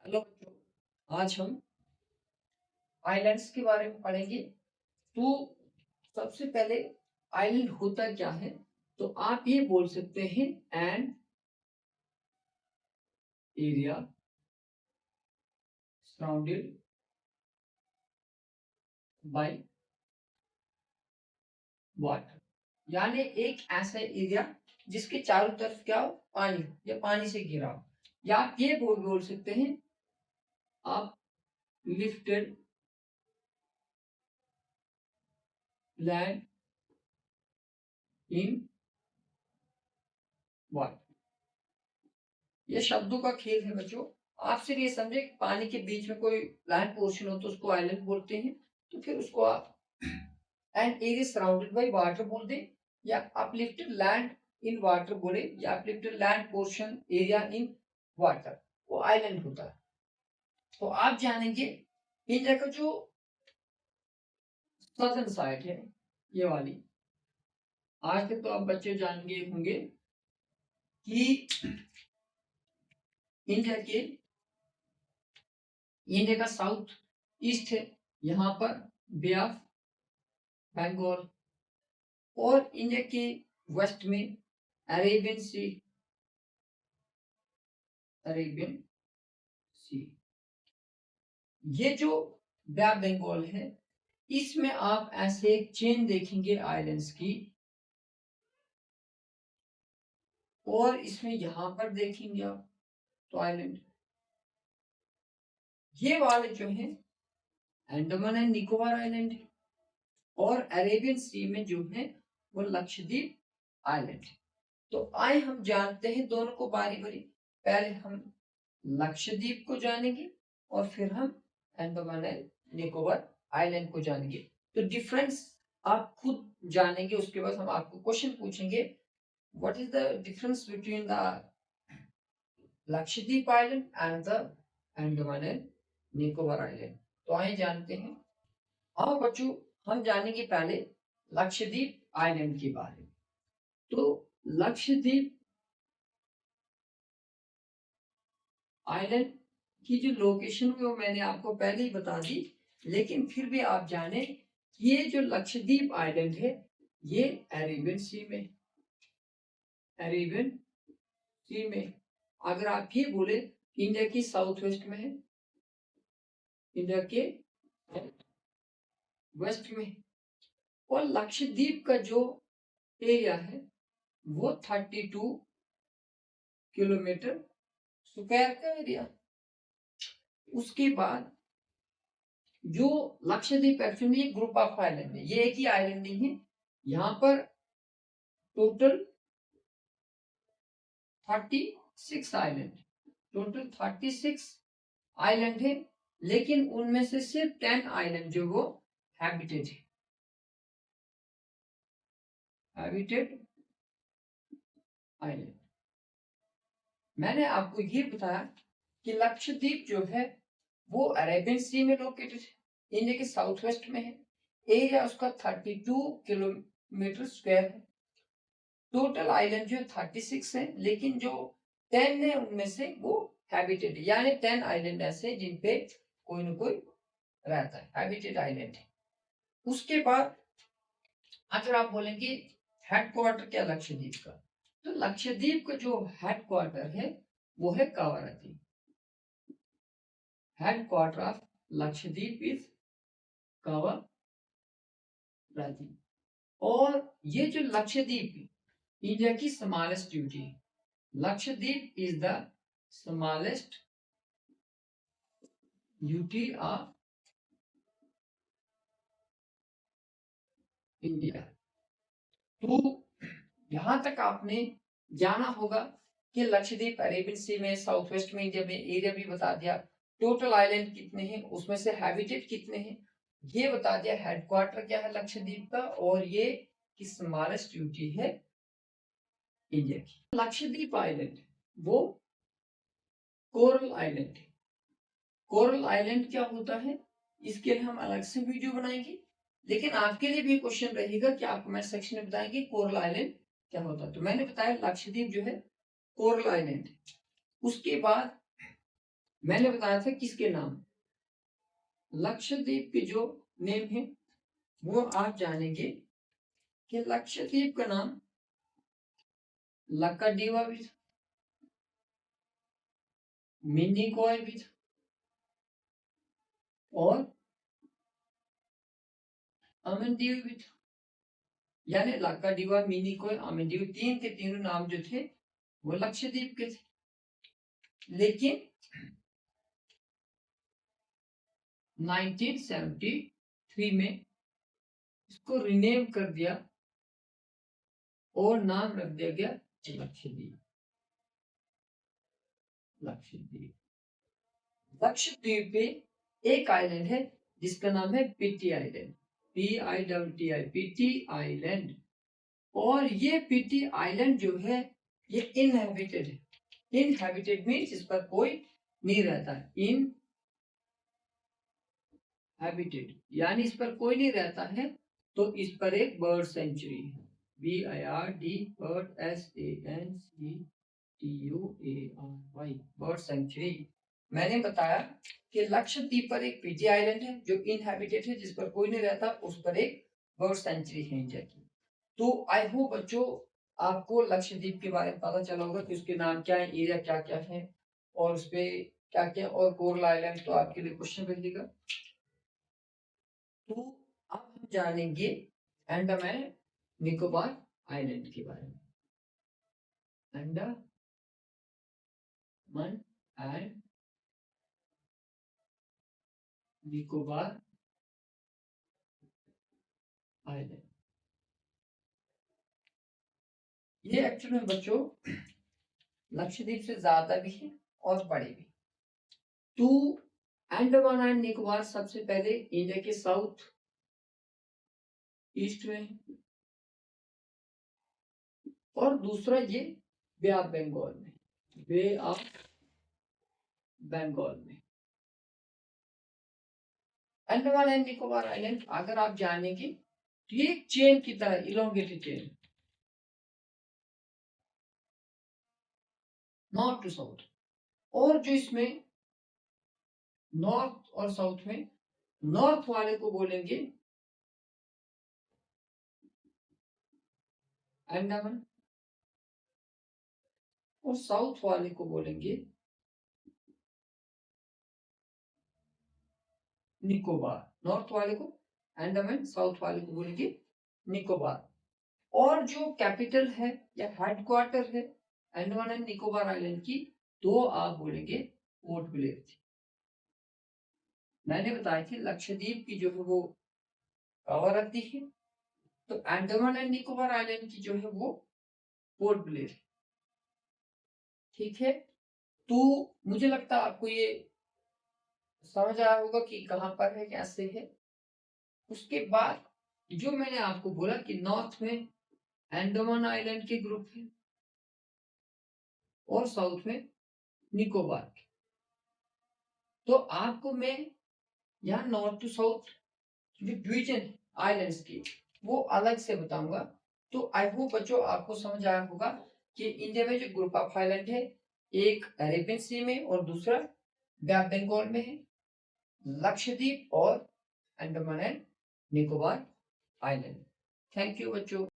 Hello बच्चों, आज हम आइलैंड्स के बारे में पढ़ेंगे। तो सबसे पहले आइलैंड होता क्या है, तो आप ये बोल सकते हैं an area surrounded by water. यानी एक ऐसा एरिया जिसके चारों तरफ क्या हो, पानी या पानी से घिरा हो। या आप ये बोल सकते हैं आप लिफ्टेड लैंड इन वाटर। ये शब्दों का खेल है बच्चों। आप सिर्फ ये समझे कि पानी के बीच में कोई लैंड पोर्शन हो तो उसको आइलैंड बोलते हैं, तो फिर उसको आप and area surrounded by water बोल दें, या अपलिफ्टेड लैंड इन वाटर बोले, या uplifted land portion area in water, वो आइलैंड होता है। तो आप जानेंगे इंडिया का जो सदर्न साइड है, ये वाली, आज तक तो आप बच्चे जान गए होंगे कि इंडिया का साउथ ईस्ट है, यहाँ पर बे ऑफ बंगाल, और इंडिया के वेस्ट में अरेबियन सी, अरेबियन सी। ये जो बे ऑफ बंगाल है, इसमें आप ऐसे एक चेन देखेंगे आइलैंड्स की, और इसमें यहां पर देखेंगे आप तो आइलैंड, ये वाले जो है अंडमान एंड निकोबार आइलैंड है, और अरेबियन सी में जो है वो लक्षद्वीप आइलैंड है। तो आए हम जानते हैं दोनों को बारी बारी। पहले हम लक्षद्वीप को जानेंगे और फिर हम अंडमान एंड निकोबार आइलैंड को जानेंगे। तो डिफरेंस आप खुद जानेंगे, उसके बाद हम आपको क्वेश्चन पूछेंगे what is the difference between the Lakshadweep island and the Andaman and Nicobar island. तो आइए जानते हैं। हाँ बच्चों, हम जानेंगे पहले लक्षद्वीप आइलैंड के बारे में। तो लक्षद्वीप आइलैंड की जो लोकेशन है वो मैंने आपको पहले ही बता दी, लेकिन फिर भी आप जाने ये जो लक्षद्वीप आइलैंड है ये अरेबियन सी में, अरेबियन सी में। अगर आप ये बोले इंडिया की साउथ वेस्ट में है, इंडिया के वेस्ट में, और लक्षद्वीप का जो एरिया है वो 32 किलोमीटर स्क्वायर का एरिया। उसके बाद जो Lakshadweep actually group of island है, ये एक ही आइलैंड नहीं है, यहाँ पर टोटल 36 आइलैंड, टोटल 36 आइलैंड है, लेकिन उनमें से सिर्फ 10 आइलैंड जो वो हैबिटेड है, हैबिटेड आइलैंड। मैंने आपको ये बताया कि लक्षद्वीप जो है वो अरेबियन सी में लोकेटेड है, इंडिया के साउथ वेस्ट में है, एरिया उसका 32 किलोमीटर स्क्वायर है, टोटल आइलैंड जो है 36 है, लेकिन जो 10 है उनमें से वो हैबिटेड है, यानी 10 आइलैंड ऐसे जिन पे कोई ना कोई रहता है, हैबिटेड आइलैंड है। उसके बाद अगर आप बोलेंगे हेडक्वार्टर क्या लक्षद्वीप का, तो लक्षद्वीप का जो हेडक्वार्टर है वो है Kavaratti. Headquarter of Lakshadweep is Kavaratti. और ये जो लक्षद्वीप इंडिया की स्मॉलेस्ट ड्यूटी है, Lakshadweep is the smallest UT of India. तो यहां तक आपने जाना होगा कि लक्षद्वीप अरेबियन सी में, साउथ वेस्ट में, इंडिया में, एरिया भी बता दिया, टोटल आइलैंड कितने हैं, उसमें से हैबिटेट कितने हैं ये बता दिया, हेडक्वार्टर क्या है लक्षद्वीप का, और ये की स्मॉलेस्ट यूटी है इंडिया की। लक्षद्वीप आइलैंड वो कोरल आइलैंड है। कोरल आइलैंड क्या होता है इसके लिए हम अलग से वीडियो बनाएंगे, लेकिन आपके लिए भी क्वेश्चन रहेगा कि आप कमेंट सेक्शन में बताएंगे कोरल आइलैंड क्या होता है। तो मैंने बताया लक्षद्वीप जो है कोरल आइलैंड। उसके बाद मैंने बताया था किसके नाम, लक्षद्वीप के जो नेम है वो आप जानेंगे कि लक्षद्वीप का नाम लक्काडीवा भी था, मिनिकॉय भी था और अमनदीव भी था। यानी लक्काडीवा, मिनिकॉय, अमनदीव, तीन के तीनों नाम जो थे वो लक्षद्वीप के थे। लेकिन 1973 में इसको रिनेम कर दिया और नाम रख दिया गया लक्षद्वीप। लक्षद्वीप लक्षद्वीप पे एक आइलैंड है जिसका नाम है PT island, PITTI, PT island. और ये पीटी आइलैंड जो है ये इनहैबिटेड है। इनहैबिटेड मीन्स इस पर कोई नहीं रहता है। इनहैबिटेड यानी इस पर कोई नहीं रहता है, तो इस पर एक बर्ड सेंचुरी है, BIRD, bird, SANCTUARY, bird sanctuary. मैंने बताया कि लक्षद्वीप पर एक पीटी आइलैंड है जो इनहैबिटेड है, जिस पर कोई नहीं रहता, उस पर एक बर्ड सेंचुरी है इंडिया की। तो आई होप बच्चों आपको लक्षद्वीप के बारे में पता चला होगा कि उसके नाम क्या है, एरिया क्या क्या है और उसपे क्या क्या, और कोरल आइलैंड तो आपके लिए क्वेश्चन बनेगा। तो अब हम जानेंगे अंडमान निकोबार आइलैंड के बारे में। अंडमान एंड निकोबार आइलैंड, ये एक्चुअली में बच्चों लक्षद्वीप से ज्यादा भी है और बड़े भी। तो अंडमान एंड निकोबार सबसे पहले इंडिया के साउथ ईस्ट में, और दूसरा ये बे ऑफ बंगाल में, बे ऑफ बंगाल में। अंडमान एंड निकोबार आइलैंड अगर आप जानेंगे तो ये एक चेन की तरह, elongated chain, north to south. और जो इसमें नॉर्थ और साउथ में, नॉर्थ वाले को बोलेंगे अंडमान और साउथ वाले को बोलेंगे निकोबार। नॉर्थ वाले को अंडमान, साउथ वाले को बोलेंगे निकोबार। और जो कैपिटल है या हेडक्वार्टर है अंडमान एंड निकोबार आइलैंड की, तो आप बोलेंगे पोर्ट ब्लेयर थी। मैंने बताया थी लक्षद्वीप की जो है वो कवर रखती है, तो अंडमान एंड निकोबार आइलैंड की जो है वो पोर्ट ब्लेयर। ठीक है, तो मुझे लगता है आपको ये समझ आया होगा कि कहां पर है, कैसे है। उसके बाद जो मैंने आपको बोला कि नॉर्थ में अंडमान आइलैंड के ग्रुप है और साउथ में निकोबार के, तो आपको मैं यहाँ नॉर्थ टू साउथ जो डिवीजन आइलैंड्स की वो अलग से बताऊंगा। तो आई होप बच्चों आपको समझ आया होगा कि इंडिया में जो ग्रुप ऑफ आइलैंड है, एक अरेबियन सी में और दूसरा बे ऑफ बंगाल में है, लक्षद्वीप और Andaman and Nicobar island. Thank you बच्चों।